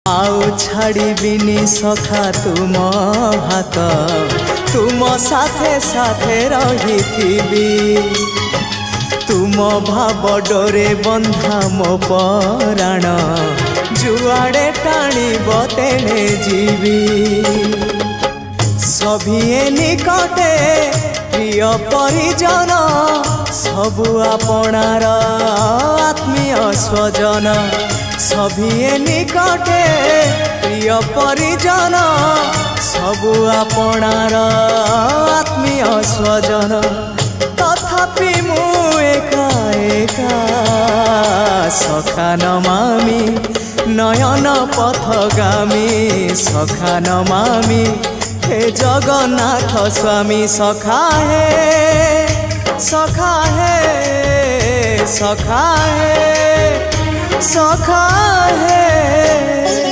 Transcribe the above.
आउ छाड़बिनी सखा तुम हाथ तुम साथे साथे रही तुम भाव डोरे बंधा मो पराण जुआड़े टाणीब तेणे जीवी सभिए निकटे प्रिय परिजन सबु आपणार आत्मीय स्वजन सभिए निकटे प्रिय परिजन सबु आपणार आत्मीय स्वजन तथापि मु एका एका सखा नमामि नयन पथगामी सखा नमामि हे जगन्नाथ स्वामी सखा हे सखा हे सखा हे सखा है।